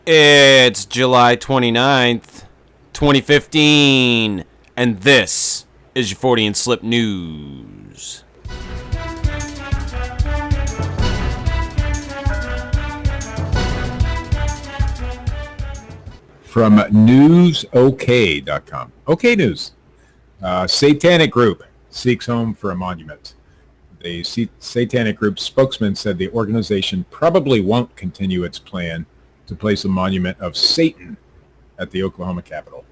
It's July 29th, 2015, and this is your Fortean Slip News. From newsok.com. OK News. Satanic group seeks home for a monument. The Satanic group spokesman said the organization probably won't continue its plan to place a monument of Satan at the Oklahoma Capitol.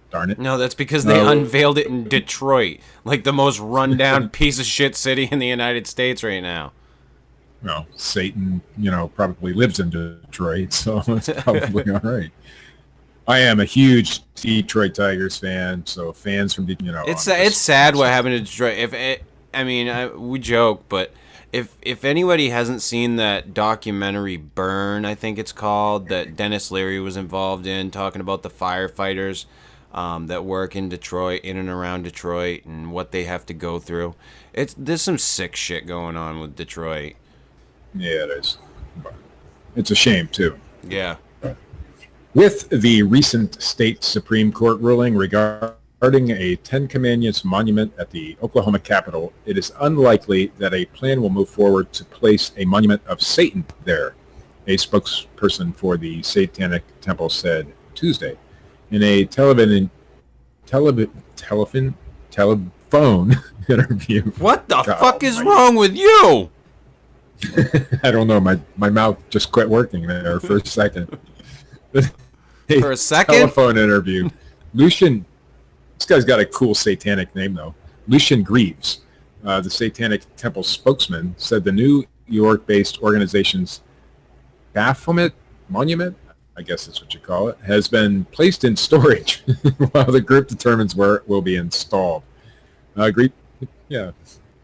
Darn it. No, that's because they unveiled it in Detroit, like the most rundown piece of shit city in the United States right now. Well, Satan, probably lives in Detroit, so it's probably all right. I am a huge Detroit Tigers fan, so fans from Detroit, It's sad what happened to Detroit. We joke, but if anybody hasn't seen that documentary Burn, I think it's called, that Dennis Leary was involved in, talking about the firefighters that work in Detroit, in and around Detroit, and what they have to go through. There's some sick shit going on with Detroit. Yeah, it is. It's a shame too. Yeah. With the recent state Supreme Court ruling regarding a Ten Commandments monument at the Oklahoma Capitol, it is unlikely that a plan will move forward to place a monument of Satan there, a spokesperson for the Satanic Temple said Tuesday. In a telephone interview. What the fuck is wrong with you? I don't know. My mouth just quit working there for a second. For a second? Telephone interview. Lucian, this guy's got a cool satanic name, though. Lucian Greaves, the Satanic Temple spokesman, said the New York-based organization's Baphomet Monument, I guess that's what you call it, has been placed in storage while the group determines where it will be installed. Yeah,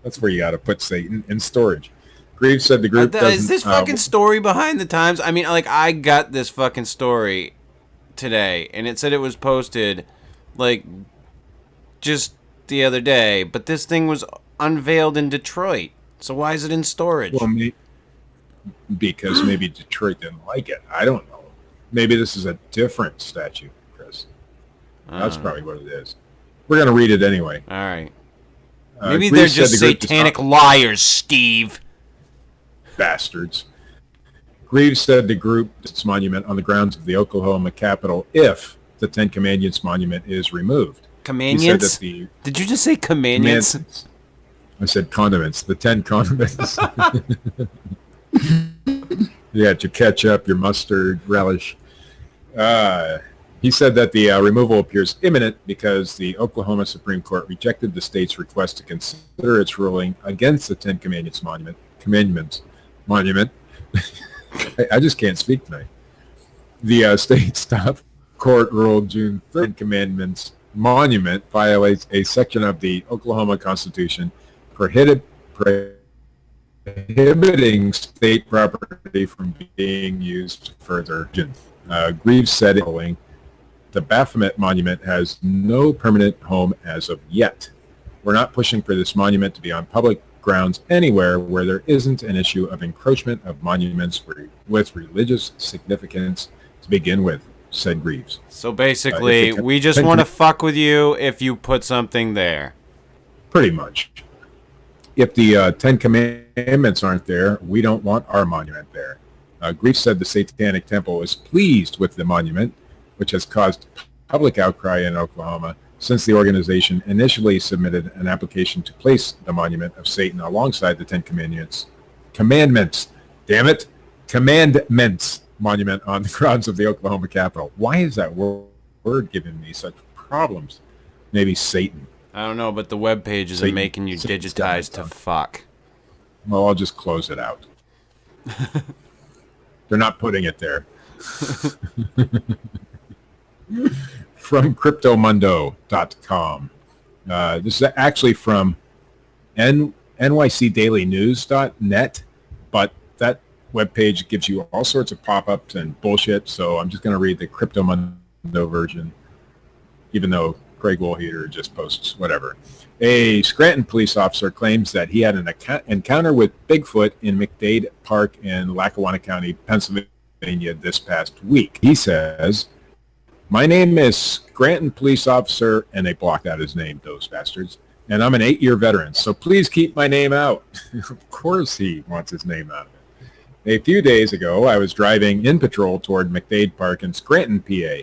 that's where you got to put Satan, in storage. Greaves said the group doesn't... Is this fucking story behind the times? I mean, I got this fucking story today, and it said it was posted, just the other day, but this thing was unveiled in Detroit. So why is it in storage? Well, because maybe Detroit didn't like it. I don't know. Maybe this is a different statue, Chris. That's probably what it is. We're going to read it anyway. All right. Maybe they're just satanic liars, Steve. Bastards. Greaves said the group its monument on the grounds of the Oklahoma Capitol if the Ten Commandments monument is removed. Commandments? Did you just say commandments? I said condiments. The 10 condiments. You got your ketchup, your mustard, relish. He said that the removal appears imminent because the Oklahoma Supreme Court rejected the state's request to consider its ruling against the Ten Commandments monument. I just can't speak tonight. The state's top court ruled June 3rd Commandments monument violates a section of the Oklahoma Constitution prohibiting state property from being used further. Greaves said the Baphomet Monument has no permanent home as of yet. We're not pushing for this monument to be on public grounds anywhere where there isn't an issue of encroachment of monuments with religious significance to begin with, said Greaves. So basically, we just want to fuck with you if you put something there. Pretty much. If the Ten Commandments aren't there, we don't want our monument there. Greaves said the Satanic Temple is pleased with the monument, which has caused public outcry in Oklahoma since the organization initially submitted an application to place the monument of Satan alongside the Ten Commandments. Commandments monument on the grounds of the Oklahoma Capitol. Why is that word giving me such problems? Maybe Satan. I don't know, but the web pages are making you digitize to fuck. Well, I'll just close it out. They're not putting it there. From cryptomundo.com. This is actually from nycdailynews.net, but that webpage gives you all sorts of pop-ups and bullshit, so I'm just going to read the Cryptomundo version, even though Craig Woolheater just posts whatever. A Scranton police officer claims that he had an encounter with Bigfoot in McDade Park in Lackawanna County, Pennsylvania Pennsylvania this past week. He says, my name is Scranton Police Officer, and they blocked out his name, those bastards, and I'm an 8-year veteran, so please keep my name out. Of course he wants his name out of it. A few days ago, I was driving in patrol toward McDade Park in Scranton, PA.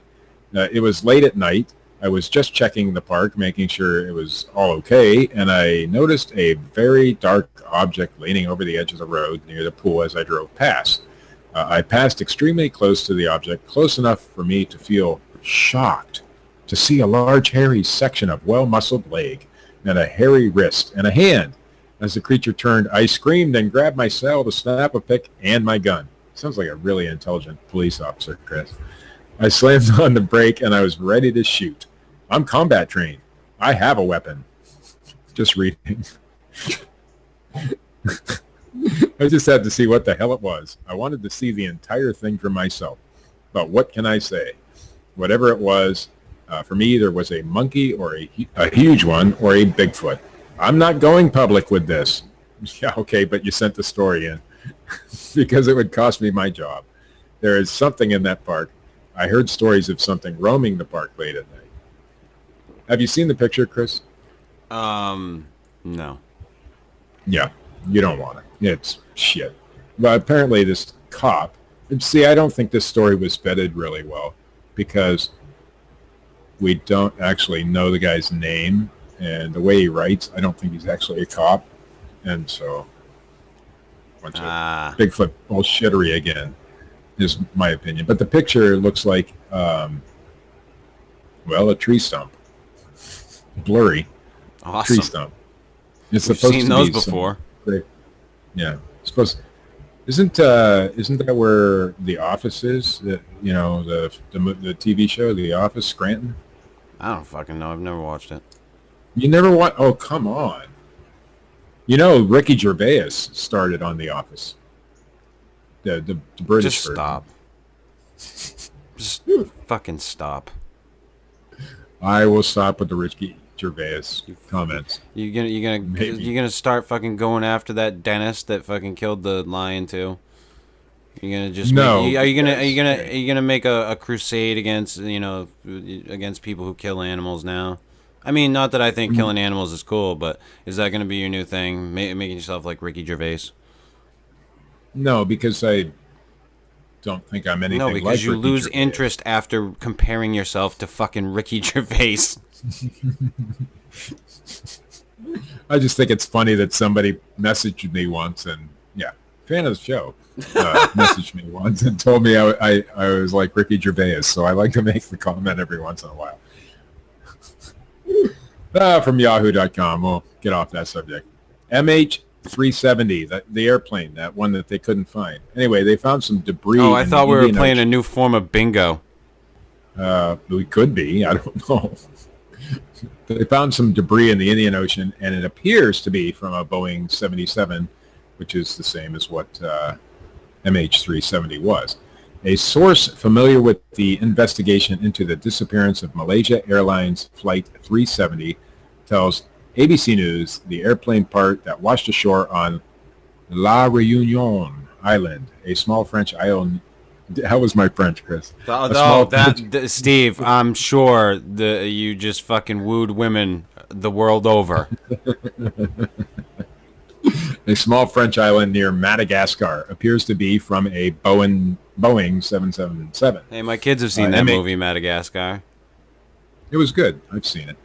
It was late at night. I was just checking the park, making sure it was all okay, and I noticed a very dark object leaning over the edge of the road near the pool as I drove past. I passed extremely close to the object, close enough for me to feel shocked to see a large hairy section of well-muscled leg and a hairy wrist and a hand. As the creature turned, I screamed and grabbed my cell to snap a pic and my gun. Sounds like a really intelligent police officer, Chris. I slammed on the brake and I was ready to shoot. I'm combat trained. I have a weapon. Just reading. I just had to see what the hell it was. I wanted to see the entire thing for myself. But what can I say? Whatever it was, for me, there was a monkey or a huge one or a Bigfoot. I'm not going public with this. Yeah, okay, but you sent the story in because it would cost me my job. There is something in that park. I heard stories of something roaming the park late at night. Have you seen the picture, Chris? No. Yeah, you don't want it. It's shit. But apparently this cop, see, I don't think this story was vetted really well because we don't actually know the guy's name, and the way he writes, I don't think he's actually a cop. And so, bunch of Bigfoot bullshittery again, is my opinion. But the picture looks like, well, a tree stump. Blurry. Awesome. Tree stump. It's We've supposed seen to those be before. Yeah. Supposed. Isn't that where The Office is? The TV show, The Office, Scranton? I don't fucking know. I've never watched it. You never watched? Oh, come on. You know, Ricky Gervais started on The Office. The British Just version. stop. Just fucking stop. I will stop with the Ricky Gervais comments. You're gonna start fucking going after that dentist that fucking killed the lion too. You're gonna just No. are you gonna make a crusade against against people who kill animals now? I mean, not that I think killing animals is cool, but is that gonna be your new thing, making yourself like Ricky Gervais? No, because I don't think I'm anything like No, because you Ricky lose Gervais. interest after comparing yourself to fucking Ricky Gervais. I just think it's funny that somebody messaged me once and, yeah, fan of the show, messaged me once and told me I was like Ricky Gervais, so I like to make the comment every once in a while. From yahoo.com, we'll get off that subject. MH370, the airplane, that one that they couldn't find. Anyway, they found some debris. Oh, I in thought the we were Indian playing Ocean. a new form of bingo. We could be. I don't know. They found some debris in the Indian Ocean, and it appears to be from a Boeing 77, which is the same as what MH370 was. A source familiar with the investigation into the disappearance of Malaysia Airlines Flight 370 tells ABC News the airplane part that washed ashore on La Réunion Island, a small French island. How was my French, Chris? Steve, I'm sure you just fucking wooed women the world over. A small French island near Madagascar appears to be from a Boeing 777. Hey, my kids have seen that movie, Madagascar. It was good. I've seen it.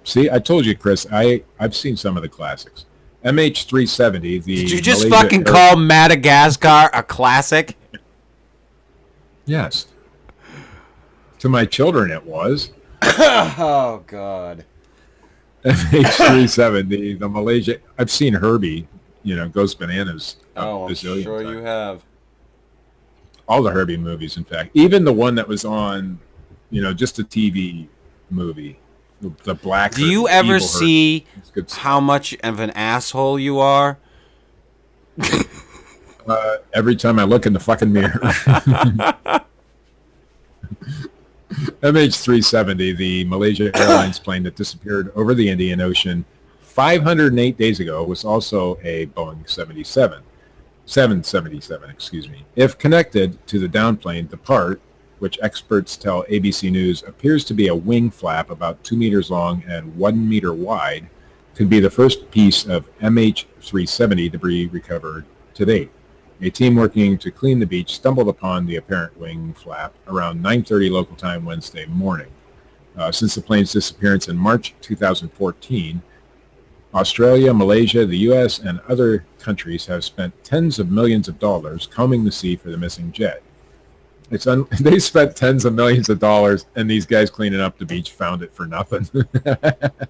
See, I told you, Chris, I've seen some of the classics. MH370, the Did you just Malaysia fucking call Madagascar a classic? Yes. To my children, it was. Oh, God. MH370, the Malaysia. I've seen Herbie, Goes Bananas. Oh, I'm sure you have. All the Herbie movies, in fact. Even the one that was on, just a TV movie. The black. Do you ever see how much of an asshole you are? Every time I look in the fucking mirror. MH370, the Malaysia Airlines plane that disappeared over the Indian Ocean 508 days ago, was also a Boeing 77. 777, excuse me. If connected to the downplane, the part, which experts tell ABC News appears to be a wing flap about 2 meters long and 1 meter wide, could be the first piece of MH370 debris recovered to date. A team working to clean the beach stumbled upon the apparent wing flap around 9:30 local time Wednesday morning. Since the plane's disappearance in March 2014, Australia, Malaysia, the U.S., and other countries have spent tens of millions of dollars combing the sea for the missing jet. They spent tens of millions of dollars, and these guys cleaning up the beach found it for nothing.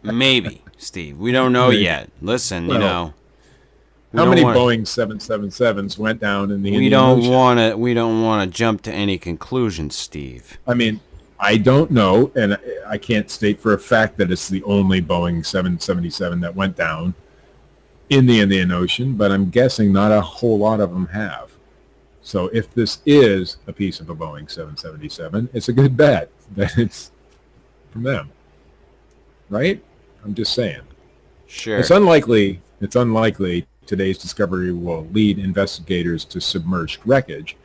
Maybe, Steve. We don't know yet. Listen, Well, how many Boeing 777s went down in the Indian Ocean? We don't want to jump to any conclusions, Steve. I mean, I don't know, and I can't state for a fact that it's the only Boeing 777 that went down in the Indian Ocean, but I'm guessing not a whole lot of them have. So if this is a piece of a Boeing 777, it's a good bet that it's from them. Right? I'm just saying. Sure. It's unlikely today's discovery will lead investigators to submerged wreckage.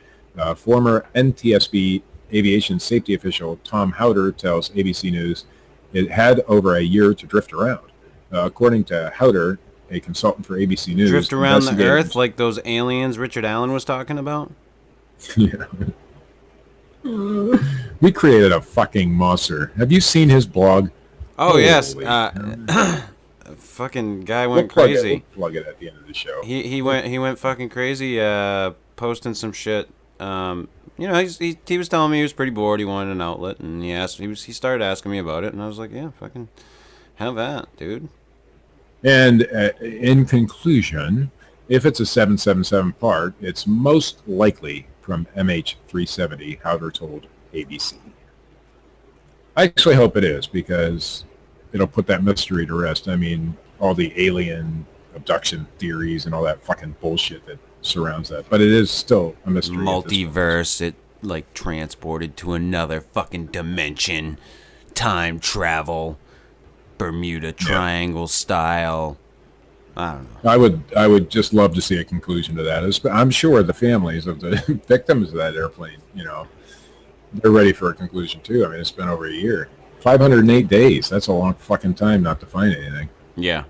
Former NTSB aviation safety official Tom Howder tells ABC News it had over a year to drift around. According to Howder, a consultant for ABC News, drift around the Earth like those aliens Richard Allen was talking about? Yeah. We created a fucking monster. Have you seen his blog? Oh, yes. Fucking guy went crazy. We'll plug it at the end of the show. He went fucking crazy, posting some shit. You know, he was telling me he was pretty bored. He wanted an outlet, and he started asking me about it, and I was like, yeah, fucking have that, dude. And in conclusion, if it's a 777 part, it's most likely from MH370, Howder told ABC. I actually hope it is, because it'll put that mystery to rest. I mean, all the alien abduction theories and all that fucking bullshit that surrounds that. But it is still a mystery. Multiverse, it like transported to another fucking dimension, time travel, Bermuda Triangle style. I don't know. I would just love to see a conclusion to that. I'm sure the families of the victims of that airplane, you know, they're ready for a conclusion too. I mean, it's been over a year. 508 days. That's a long fucking time not to find anything. Yeah.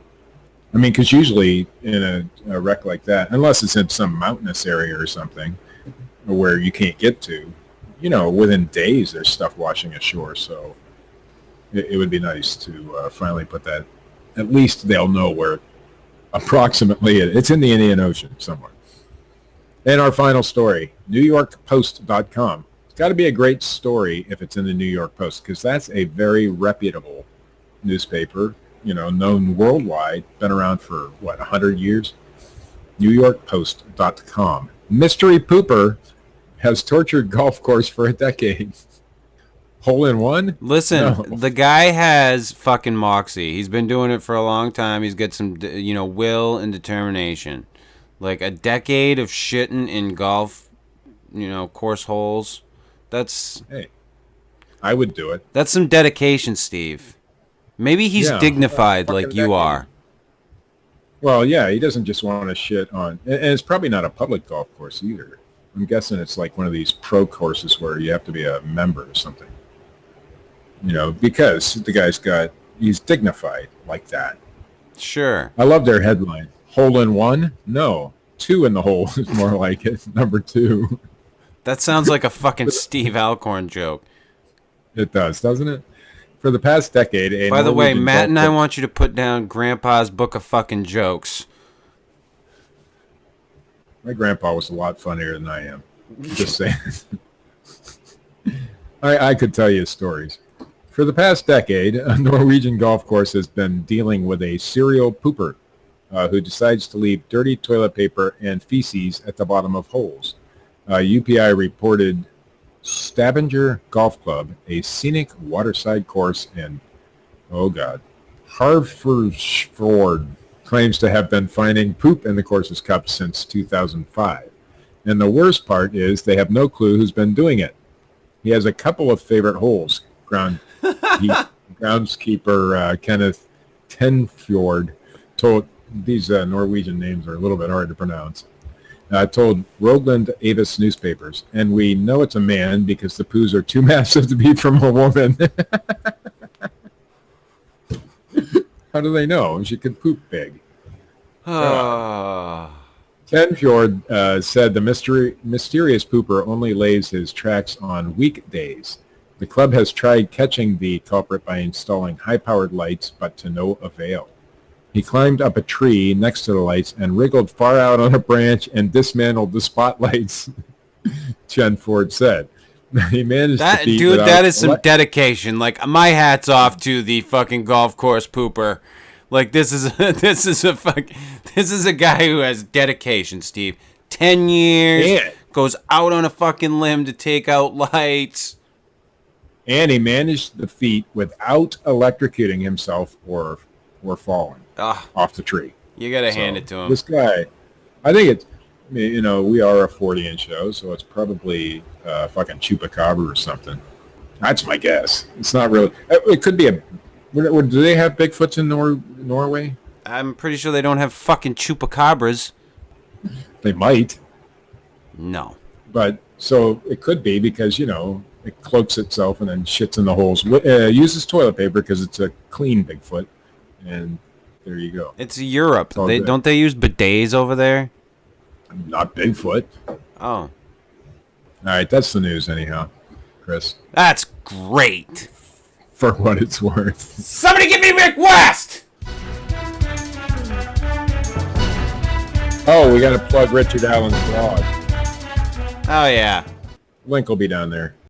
I mean, because usually in a wreck like that, unless it's in some mountainous area or something where you can't get to, you know, within days there's stuff washing ashore. So it would be nice to finally put that. At least they'll know where approximately it's in the Indian Ocean somewhere. And our final story, NewYorkPost.com. It's got to be a great story if it's in the New York Post, because that's a very reputable newspaper, you know, known worldwide, been around for, 100 years? NewYorkPost.com. Mystery pooper has tortured golf course for a decade. Hole in one? Listen, No. The guy has fucking moxie. He's been doing it for a long time. He's got some, will and determination. Like a decade of shitting in golf, course holes. Hey, I would do it. That's some dedication, Steve. Maybe he's dignified like you are. Well, yeah, he doesn't just want to shit on... And it's probably not a public golf course either. I'm guessing it's like one of these pro courses where you have to be a member or something. Because the guy's he's dignified like that. Sure. I love their headline. Hole in one? No. 2 in the hole is more like it. Number 2. That sounds like a fucking Steve Alcorn joke. It does, doesn't it? For the past decade... By the way, Matt and I want you to put down Grandpa's book of fucking jokes. My grandpa was a lot funnier than I am. Just saying. I could tell you stories. For the past decade, a Norwegian golf course has been dealing with a serial pooper who decides to leave dirty toilet paper and feces at the bottom of holes. UPI reported Stavanger Golf Club, a scenic waterside course in, Hartford, claims to have been finding poop in the course's cup since 2005. And the worst part is they have no clue who's been doing it. He has a couple of favorite holes. Groundskeeper Kenneth Tenfjord told these Norwegian names are a little bit hard to pronounce. told Rogaland Avis newspapers, and we know it's a man because the poos are too massive to be from a woman. How do they know? She could poop big. Ken Fjord said the mysterious pooper only lays his tracks on weekdays. The club has tried catching the culprit by installing high-powered lights, but to no avail. He climbed up a tree next to the lights and wriggled far out on a branch and dismantled the spotlights, Chen Ford said. He managed that, to beat dude, that is some dedication. Like, my hat's off to the fucking golf course pooper. Like, this is a guy who has dedication, Steve. 10 years, goes out on a fucking limb to take out lights. And he managed the feat without electrocuting himself or falling off the tree. You gotta hand it to him. This guy, I think it's, we are a Fortean show, so it's probably fucking chupacabra or something. That's my guess. It's not really. It could be a. Do they have Bigfoots in Norway? I'm pretty sure they don't have fucking chupacabras. They might. No. But so it could be because it cloaks itself and then shits in the holes. Uses toilet paper because it's a clean Bigfoot, and there you go. It's Europe. Don't they use bidets over there? Not Bigfoot. Oh. All right, that's the news anyhow, Chris. That's great. For what it's worth. Somebody give me Rick West! Oh, we got to plug Richard Allen's blog. Oh, yeah. Link will be down there.